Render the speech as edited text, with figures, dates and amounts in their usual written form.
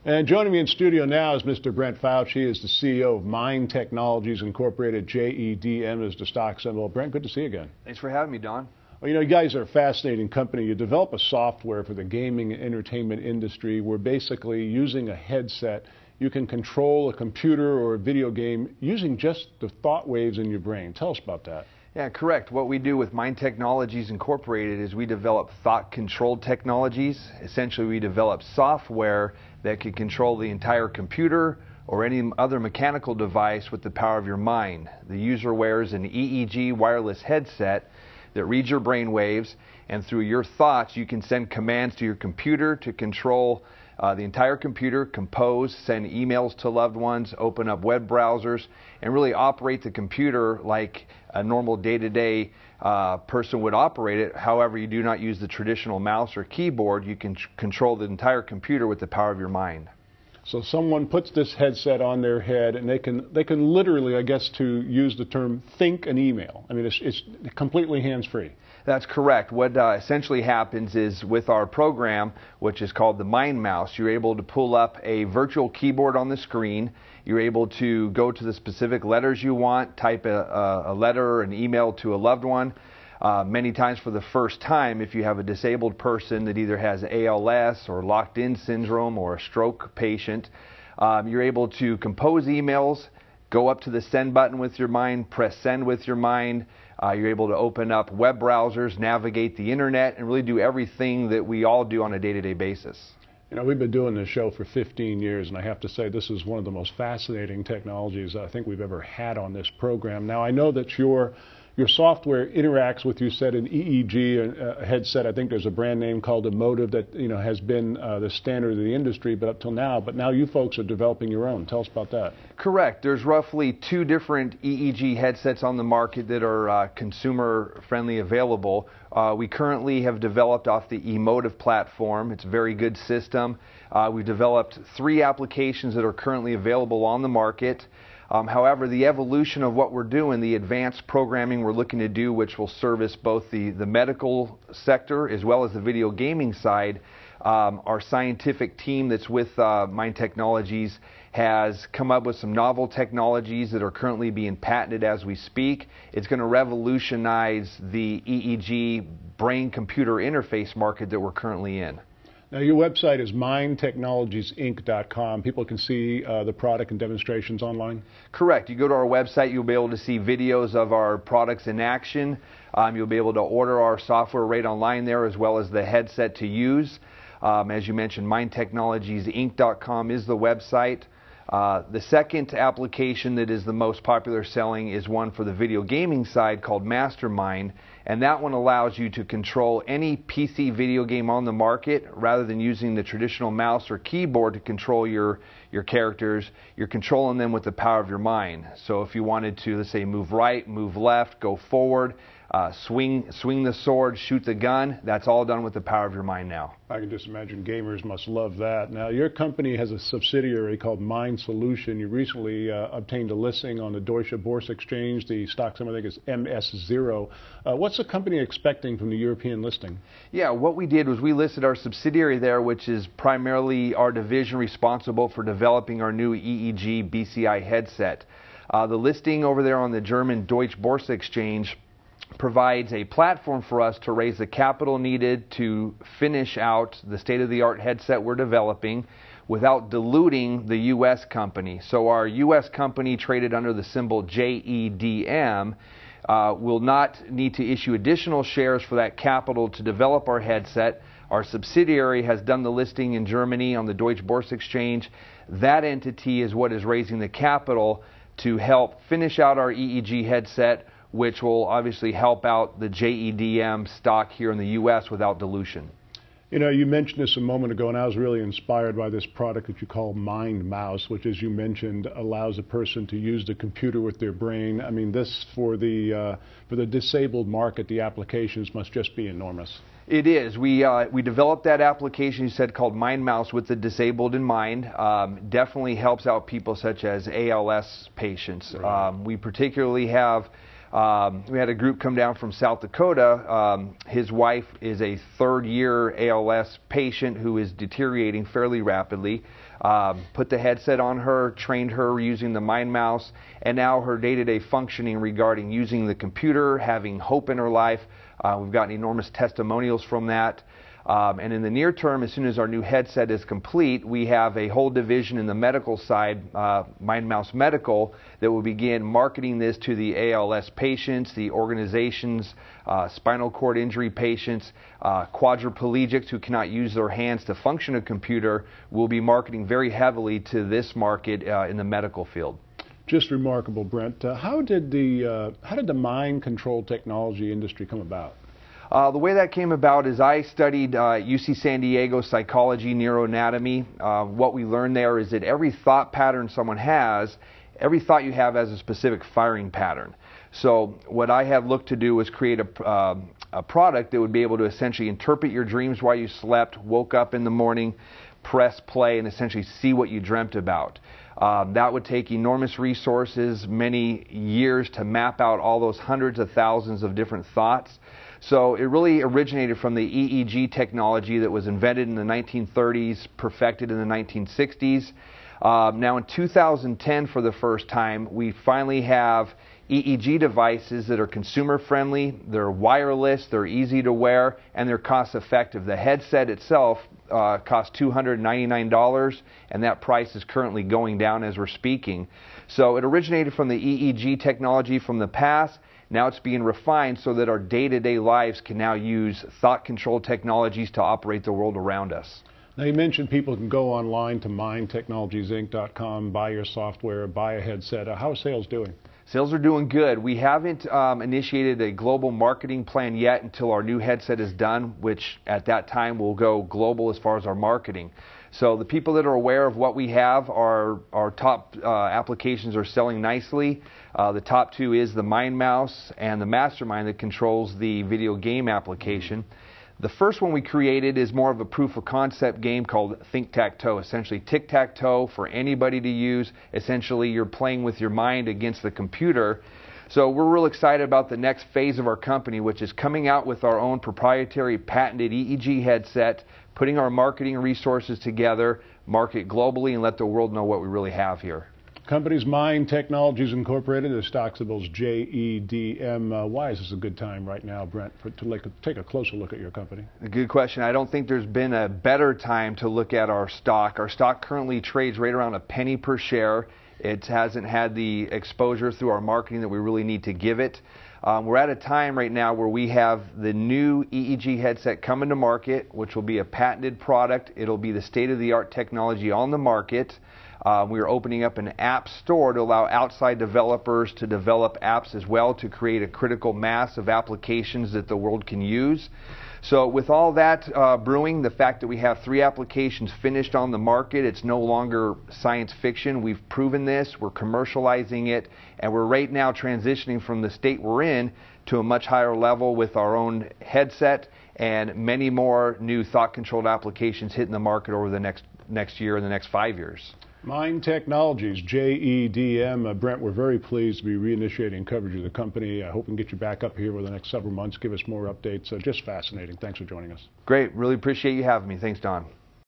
And joining me in studio now is Mr. Brent Fauci. He is the CEO of Mind Technologies Incorporated. JEDM is the stock symbol. Brent, good to see you again. Thanks for having me, Don. Well, you guys are a fascinating company. You develop a software for the gaming and entertainment industry where basically using a headset, you can control a computer or a video game using just the thought waves in your brain. Tell us about that. Yeah, correct. What we do with Mind Technologies Incorporated is we develop thought-controlled technologies. Essentially, we develop software that can control the entire computer or any other mechanical device with the power of your mind. The user wears an EEG wireless headset that reads your brain waves, and through your thoughts, you can send commands to your computer to control the entire computer, compose, send emails to loved ones, open up web browsers, and really operate the computer like a normal day-to-day person would operate it. However, you do not use the traditional mouse or keyboard. You can control the entire computer with the power of your mind. So someone puts this headset on their head, and they can literally, I guess, to use the term, think an email. I mean, it's completely hands-free. That's correct. What essentially happens is with our program, which is called the Mind Mouse, you're able to pull up a virtual keyboard on the screen. You're able to go to the specific letters you want, type a letter or an email to a loved one. Many times for the first time, if you have a disabled person that either has ALS or locked-in syndrome or a stroke patient, you're able to compose emails, go up to the send button with your mind, press send with your mind. You're able to open up web browsers, navigate the internet, and really do everything that we all do on a day-to-day basis. You know, we've been doing this show for 15 years, and I have to say this is one of the most fascinating technologies I think we've ever had on this program. Now, I know that your software interacts with, you said, an EEG headset. I think there's a brand name called Emotive that, has been the standard of the industry, but up till now. But now you folks are developing your own. Tell us about that. Correct. There's roughly 2 different EEG headsets on the market that are consumer-friendly available. We currently have developed off the Emotive platform. It's a very good system. We've developed 3 applications that are currently available on the market. However, the evolution of what we're doing, the advanced programming we're looking to do, which will service both the medical sector as well as the video gaming side, our scientific team that's with Mind Technologies has come up with some novel technologies that are currently being patented as we speak. It's going to revolutionize the EEG brain-computer interface market that we're currently in. Now, your website is mindtechnologiesinc.com. People can see the product and demonstrations online? Correct. You go to our website, you'll be able to see videos of our products in action. You'll be able to order our software right online there, as well as the headset to use. As you mentioned, mindtechnologiesinc.com is the website. The second application that is the most popular selling is one for the video gaming side called Mastermind, and that one allows you to control any PC video game on the market rather than using the traditional mouse or keyboard to control your characters. You're controlling them with the power of your mind. So if you wanted to, let's say, move right, move left, go forward, swing the sword, shoot the gun, that's all done with the power of your mind now. I can just imagine gamers must love that. Now, your company has a subsidiary called Mind Solution. You recently obtained a listing on the Deutsche Börse exchange. The stock symbol, I think, is MS0. What's the company expecting from the European listing? Yeah, what we did was we listed our subsidiary there, which is primarily our division responsible for developing our new EEG BCI headset. The listing over there on the German Deutsche Börse exchange provides a platform for us to raise the capital needed to finish out the state-of-the-art headset we're developing without diluting the U.S. company. So our U.S. company, traded under the symbol JEDM, will not need to issue additional shares for that capital to develop our headset. Our subsidiary has done the listing in Germany on the Deutsche Börse exchange. That entity is what is raising the capital to help finish out our EEG headset, which will obviously help out the JEDM stock here in the U.S. without dilution. You know, you mentioned this a moment ago, and I was really inspired by this product that you call Mind Mouse, which, as you mentioned, allows a person to use the computer with their brain. I mean, this for the disabled market, the applications must just be enormous. It is. We developed that application, you said, called Mind Mouse with the disabled in mind. Definitely helps out people such as ALS patients. Right. We particularly have We had a group come down from South Dakota. His wife is a third-year ALS patient who is deteriorating fairly rapidly. Put the headset on her, trained her using the Mind Mouse, and now her day-to-day functioning regarding using the computer, having hope in her life. We've gotten enormous testimonials from that. And in the near term, as soon as our new headset is complete, we have a whole division in the medical side, Mind Mouse Medical, that will begin marketing this to the ALS patients, the organizations, spinal cord injury patients, quadriplegics who cannot use their hands to function a computer. We'll be marketing very heavily to this market in the medical field. Just remarkable, Brent. How did the mind control technology industry come about? The way that came about is I studied UC San Diego psychology, neuroanatomy. What we learned there is that every thought pattern someone has, every thought you have has a specific firing pattern. So what I have looked to do was create a product that would be able to essentially interpret your dreams while you slept, woke up in the morning, press play, and essentially see what you dreamt about. That would take enormous resources, many years to map out all those hundreds of thousands of different thoughts. So it really originated from the EEG technology that was invented in the 1930s, perfected in the 1960s. Now in 2010, for the first time, we finally have EEG devices that are consumer friendly, they're wireless, they're easy to wear, and they're cost effective. The headset itself costs $299, and that price is currently going down as we're speaking. So it originated from the EEG technology from the past. Now it's being refined so that our day-to-day lives can now use thought-controlled technologies to operate the world around us. Now, you mentioned people can go online to mindtechnologiesinc.com, buy your software, buy a headset. How are sales doing? Sales are doing good. We haven't initiated a global marketing plan yet until our new headset is done, which at that time will go global as far as our marketing. So the people that are aware of what we have, our top applications are selling nicely. The top two is the Mind Mouse and the Mastermind that controls the video game application. The first one we created is more of a proof of concept game called Think-Tac-Toe, essentially tic-tac-toe for anybody to use. Essentially you're playing with your mind against the computer. So we're real excited about the next phase of our company, which is coming out with our own proprietary patented EEG headset, putting our marketing resources together, market globally, and let the world know what we really have here. Company's Mind Technologies Incorporated, the stock symbol's JEDM. Why is this a good time right now, Brent, to take a closer look at your company? A good question. I don't think there's been a better time to look at our stock. Our stock currently trades right around a penny per share. It hasn't had the exposure through our marketing that we really need to give it. We're at a time right now where we have the new EEG headset coming to market, which will be a patented product. It'll be the state-of-the-art technology on the market. We are opening up an app store to allow outside developers to develop apps as well to create a critical mass of applications that the world can use. So with all that brewing, the fact that we have 3 applications finished on the market, it's no longer science fiction. We've proven this, we're commercializing it, and we're right now transitioning from the state we're in to a much higher level with our own headset and many more new thought-controlled applications hitting the market over the next year and the next 5 years. Mind Technologies, JEDM. Brent, we're very pleased to be reinitiating coverage of the company. I hope we can get you back up here over the next several months, give us more updates. Just fascinating. Thanks for joining us. Great. Really appreciate you having me. Thanks, Don.